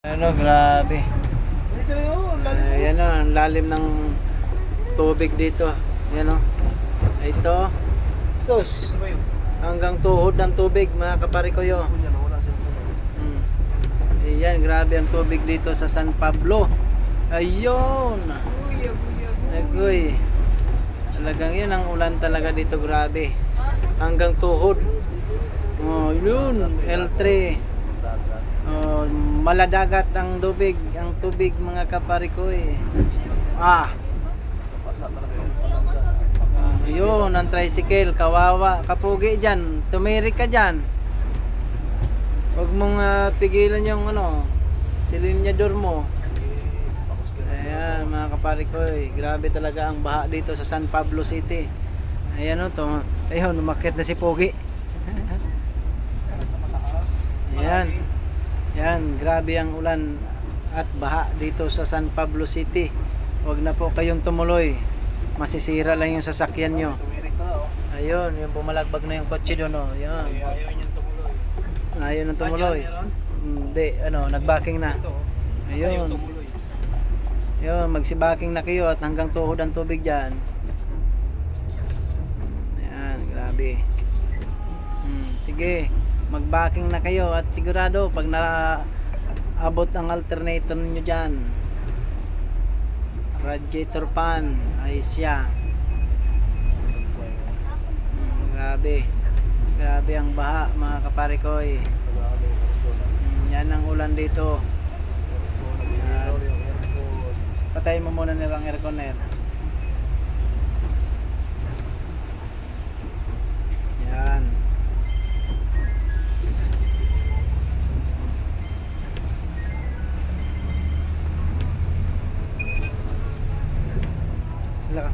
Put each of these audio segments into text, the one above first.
Ano, grabe. Dito na yun, Ayan o, ang lalim ng tubig dito. Ayan o. Ito, sus. Hanggang tuhod ng tubig, mga kaparikoyo. Ayan, grabe ang tubig dito sa San Pablo. Ayun. Agoy. Talagang yun ang ulan talaga dito, grabe. Hanggang tuhod. Oh, yun, L3. Oh, maladagat ang tubig mga kaparikoy. Yun, ang tricycle, kawawa, kapugi dyan, tumirik ka dyan. Huwag mong pigilan yung silinyador mo. Ayan mga kaparikoy, grabe talaga ang baha dito sa San Pablo City. Ayan o to, ayun, umakyat na si Pogi. Ayan. Yan, grabe ang ulan at baha dito sa San Pablo City. Huwag na po kayong tumuloy. Masisira lang yung sasakyan nyo. Ayun, yung pumalagbag na yung kotse doon. Ayan. Ayaw nang tumuloy. Hindi, nagbaking na. Ayun. Ayun, magsibaking na kayo at hanggang tuhod ang tubig dyan. Ayan, grabe. Sige. Magbaking na kayo at sigurado pag naabot ang alternator niyo diyan, radiator fan ay siya. Grabe ang baha mga kaparikoy. Yan ang ulan dito. Patayin mo muna nilang aircon na yan. Yan. Wala ka.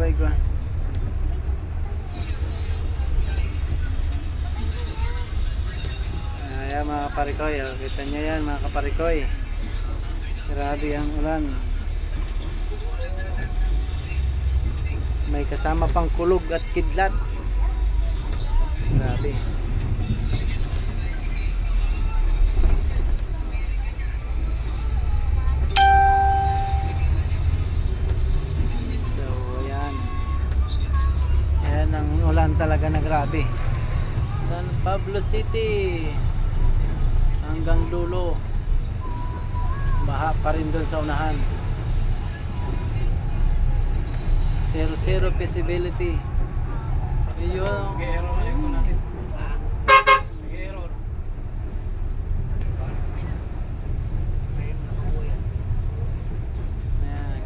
Igwa. Ayan mga kaparikoy, kita nyo yan mga kaparikoy. Grabe ang ulan. May kasama pang kulog at kidlat. Grabe. So, ayan. Ayan ang ulan talaga na grabe. San Pablo City. Hanggang dulo. Baha pa rin doon sa unahan. 0 visibility. Ayun.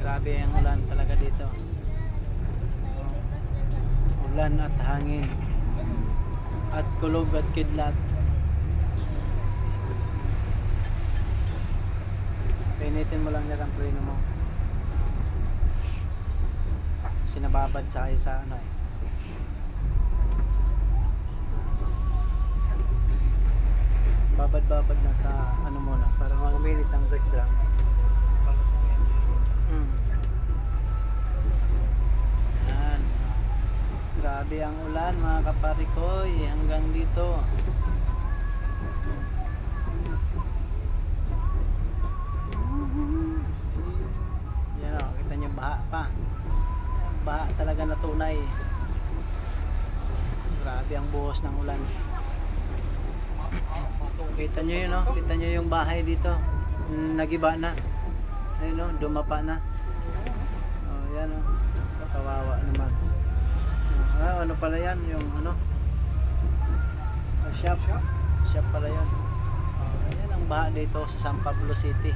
Grabe ang ulan talaga dito. Ulan at hangin. At kulog at kidlat. Painitin mo lang ang preno mo. Kasi nababad sa babad lang sa muna para mag-minute ang brake drums. Yan. Grabe ang ulan mga kaparikoy hanggang dito. Yan o, kita nyo baha pa. Baha talaga na tunay. Grabe ang buhos ng ulan. Kita nyo yun, kita nyo yung bahay dito. Nagiba na. Ayun, dumapa na. Yan kawawa naman. Ano pala yan? Yung shop pala yan. Ayan ang baha dito sa San Pablo City.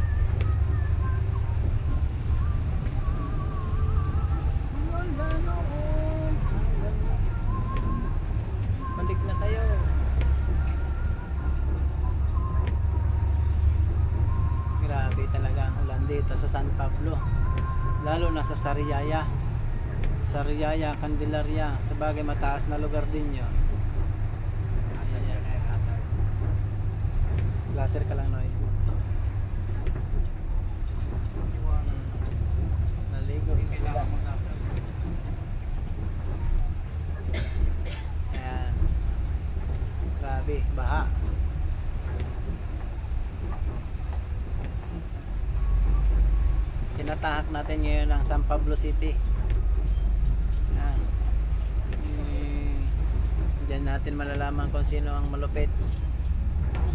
Balik na kayo. Grabe talaga ang ulan dito sa San Pablo, lalo na sa Sariaya, Candelaria. Sabagay mataas na lugar din yun. Laser ka lang, Noy. Naligo sila. Tinatahak natin ngayon ang San Pablo City. Yan. Diyan natin malalaman kung sino ang malupit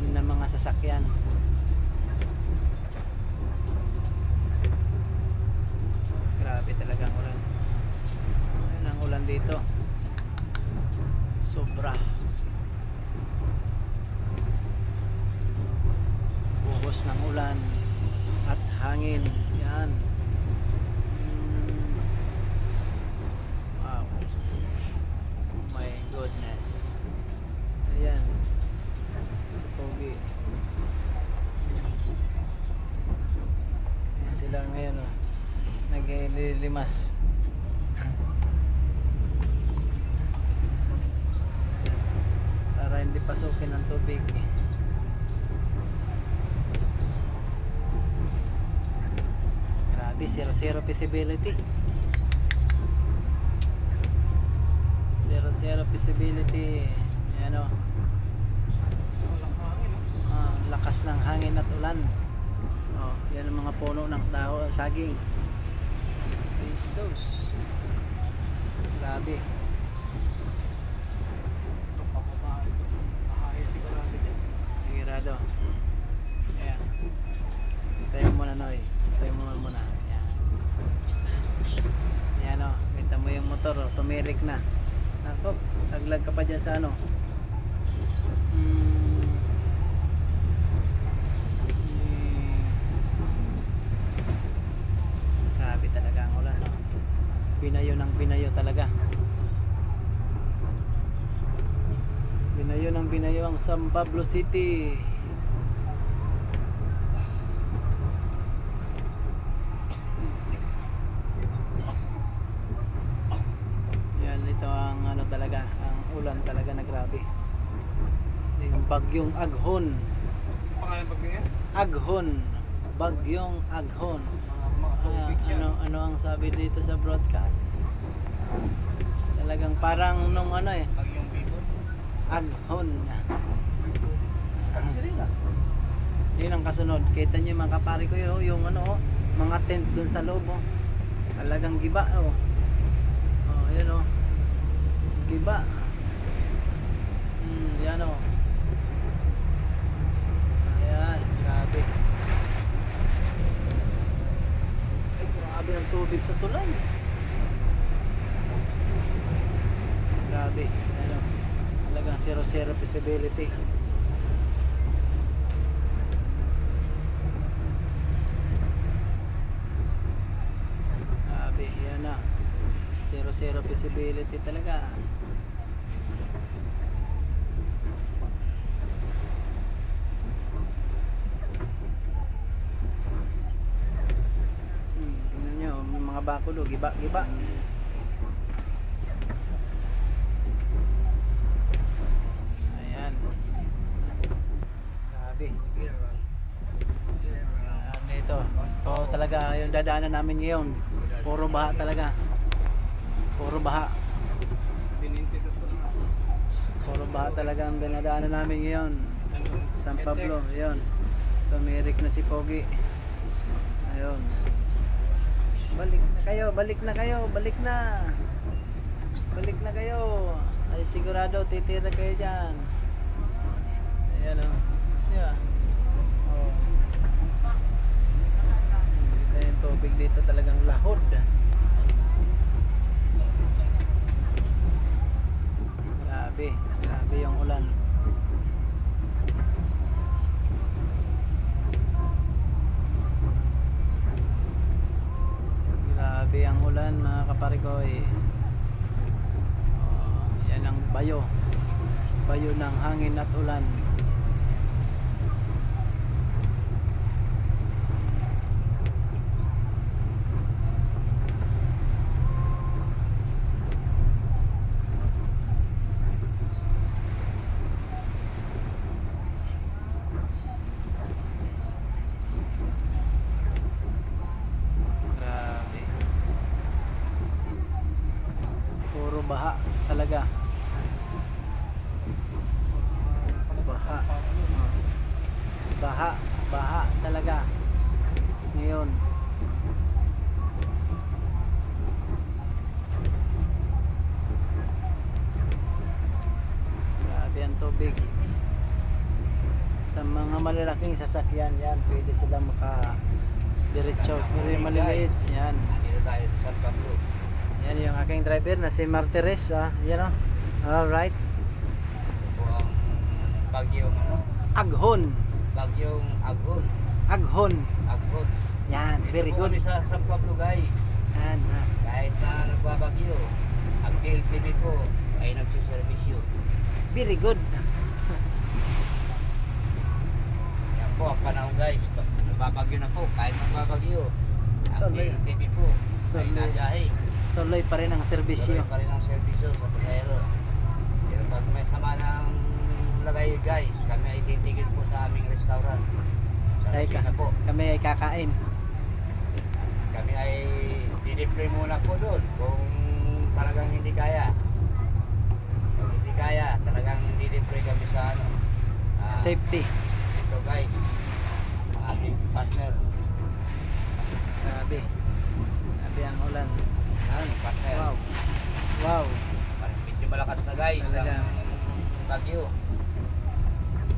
ng mga sasakyan. Grabe talaga ang ulan. Ayan ang ulan dito. Sobra. Buhos ng ulan at hangin. Yan. Wow. Oh my goodness. Ayan. Si Pogi. Ayan sila ngayon, oh. Naglilimas. Para hindi pasukin ng tubig. Grabe, zero visibility. Zero visibility. Ayan, o. Lakas ng hangin at ulan. Oh, yan ang mga puno ng tao, saging. Jesus. Grabe. Sigurado. Ayan. Tayo muna, Noy. Tayo muna. Ayan. Ayan, o. Kita mo yung motor, o. Tumirik na. Ako, taglag ka pa dyan sa ano. Grabe talaga ang ulan, no? Binayo talaga. Binayo ang San Pablo City. Yan, ito ang ano talaga, ang ulan talaga na grabe. Yung bagyong Aghon. Pangalan bagyo yan? Aghon. Bagyong Aghon. Ano ang sabi dito sa broadcast? Talagang parang nung ano eh, Bagyong Bibon? Aghon. Sirila. Yun ang kasunod. Kita nyo yung mga kapari ko yun, yung ano, mga tent dun sa loob, oh. Talagang giba, oh. Oh, yun, oh. Giba. Yan, oh. Ayan, grabe. Ay, grabe ang tubig sa tulay. Grabe, ano, talagang zero visibility. Grabe, yan na. Zero visibility talaga. Tingnan nyo, yung mga bakulo, giba. Ayan. Grabe. Dito. Ito talaga yung dadaanan namin ngayon. Puro baha talaga. Puro baha. Puro baha talaga ang dinadaanan namin ngayon. San Pablo, yun. Tumirik na si Pogi. Ayun. Balik na kayo. Balik na kayo. Ay sigurado titira kayo dyan. Ayan, o. Siya. Oh. Yung tubig dito talagang lahod. Grabe yung ulan. Grabe ang ulan, mga kaparikoy. Oh, yan ang bayo ng hangin at ulan. Baha talaga. Baha talaga ngayon. tubig. Sa mga malalaking sasakyan yan, pwede sila maka diretso. Pero yung maliliit, yan. Dito tayo sa San Pablo. Yan yung aking driver na si Martires. Yan o. Alright. Ito po ang bagyong ano? Aghon. Bagyong Aghon. Aghon. Aghon. Yan, Dito very po good. kami sa San Pablo guys. Yan. Kahit na nagbabagyo, ang PLTV po ay nagsiservisyo. Very good. Yan po ang panahon guys. Nagbabagyo na po. Kahit nagbabagyo, ang Tuloy. PLTV po ay Tuloy. nagahe. Tuloy pa rin ang serbisyo. Tuloy pa rin ang servisyo sa pasahero. Pero pag may sama ng lagay guys, kami ay titigil po sa aming restaurant. Sa Ay, kusina po. kami ay kakain. Kami ay dideploy muna po doon kung talagang hindi kaya. Kung hindi kaya, talagang dideploy kami sa ano. Safety. Ito guys, ang ating partner. Grabe. Grabe ang ulan. Ang partner. Wow. Wow. Medyo malakas na guys Talaga. ang bagyo.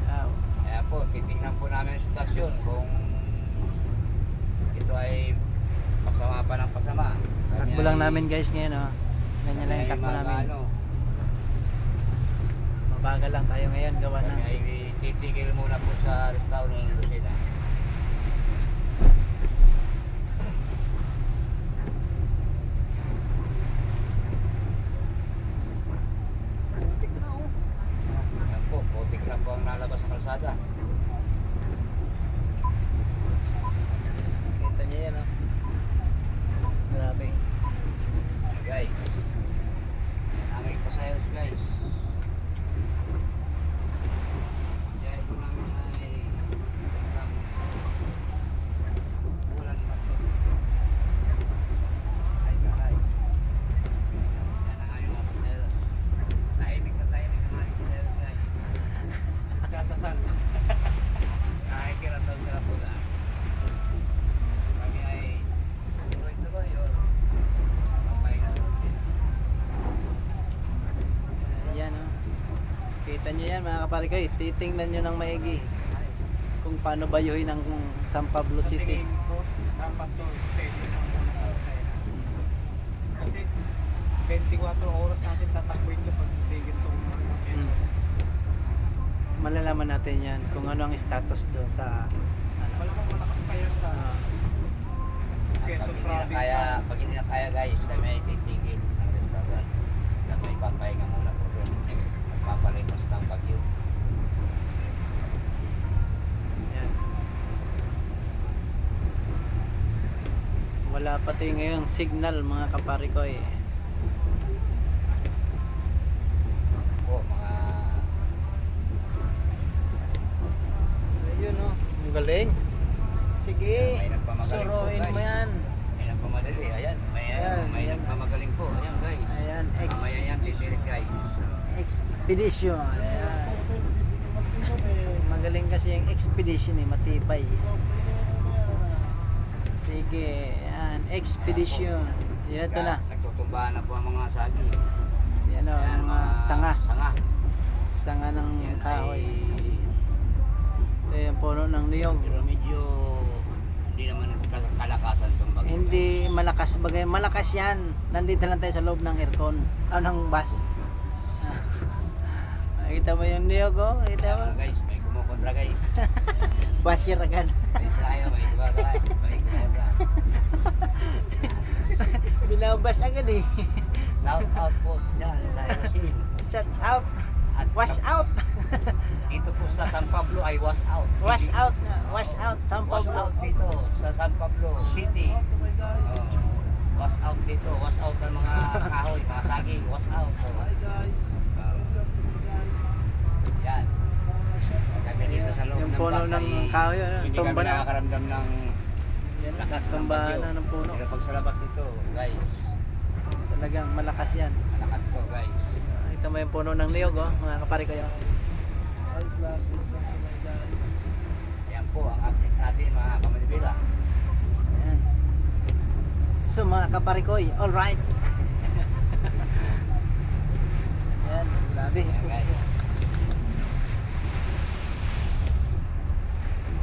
Wow. Kaya po, titingnan po namin ang sitwasyon kung ito ay pasama pa ng pasama. Takbo lang namin guys ngayon. Ganyan lang yung takbo namin. Ano, Mabagal lang tayo ngayon. Gawa kami na. ay titigil muna po sa restaurant ng Lucena. Yan po, putik na po ang nalabas sa kalsada. Kita niyo yan. Grabe. Guys, aming pasayos guys. Dahil ko namin ay isang ulan matod. Ay kahay. Yan ang aming mga pasayos. Tahimik ang aming pasayos guys. Tatasal. Nakikiratag na po lang. Kami ay tuloy-tuloy or papahinga sa kusina. Yan Kita nyo yan mga kapare ko. Titingnan nyo ng maigi kung paano bayuhin ang San Pablo Sa City. tingin ko, dapat to steady lang muna sa Lucena. Kasi 24 oras natin tatakbuhin ito pag hindi ganitong Quezon. Malalaman natin yan kung ano ang status doon sa ano. Malamang malakas pa yan sa Ah, Quezon Pag province. pag hindi na kaya guys, kami ay titigil ng restaurant. Kami ay papahinga muna po doon. Papalipas ng bagyo. yan. Wala pati ngayong signal mga kapare ko Po, mga Ayun ang galing. Sige. may nagpamagaling Suruin po mo guys. yan. May nagpamadali. Ayan, may Ayan. nagmamagaling po. Ayan guys. Ayan, Mamaya yan, titirik guys. expedition. Ayan. Magaling kasi yung expedition matibay. Sige, yan, expedition. Yan, ito na. Nagtutumbahan na po ang mga sagi. Yan o, Ayan, mga sanga. Sanga. Sanga ng Yan kahoy. ay Ito yung puno ng niyog. pero medyo hindi naman kalakasan itong bagyo. Hindi malakas bagay. Malakas yan. Nandito lang tayo sa loob ng aircon. Ng bus. Nakita mo yung niyog Nakita mo? Kaya guys, may kumukontra guys. Basir agad. May Israel, may iba guys. May kumukontra. Binabas agad South out po dyan sa Erosin. Set out. At Wash out. Dito po sa San Pablo ay wash out. Wash out na. Wash out. San Wash Pablo. out dito sa San Pablo City. Oh. Wash out dito. Wash out ng mga kahoy, mga saging. Wash out. Oh. Yan. Kami dito sa loob Yung ng puno bus ng ay kahoy, hindi tumba kami na. nakakaramdam ng Yan na. lakas ng Tumba bagyo. na ng puno. Pero pag sa labas dito, guys, Talagang malakas yan. malakas to guys. Ito mo yung puno ng niyog mga kapare ko yun. Yan po ang update natin mga kamanibila. Ayan. So mga kaparikoy, alright. Ayan, grabe. Yan guys.